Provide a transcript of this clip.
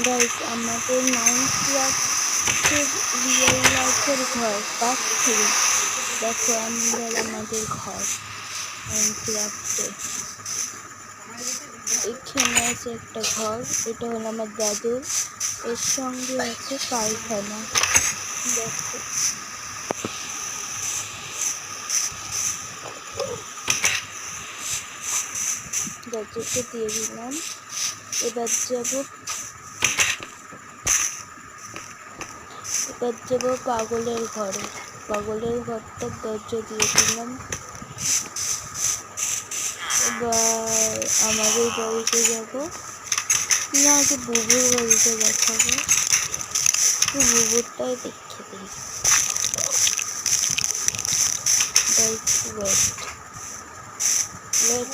Guys আমাদের মাইনক্রাফটের real লাইফের ঘর পার্ট 3। দেখো আমাদের ঘর মাইনক্রাফটে। এখানে আছে একটা ঘর, এটা হলো আমার দাদুর, এর সঙ্গে আছে কারখানা। দেখো দরজাটা দিয়ে দিলাম। এবার যাব পাগলের ঘরে। পাগলের ঘরটার দরজা দিয়ে দিলাম। এবার আমাদের বাড়িতে যাব না, আগে বুবুর বাড়িতে দেখাবো, বুবুরটাই দেখে দিই। ওয়েট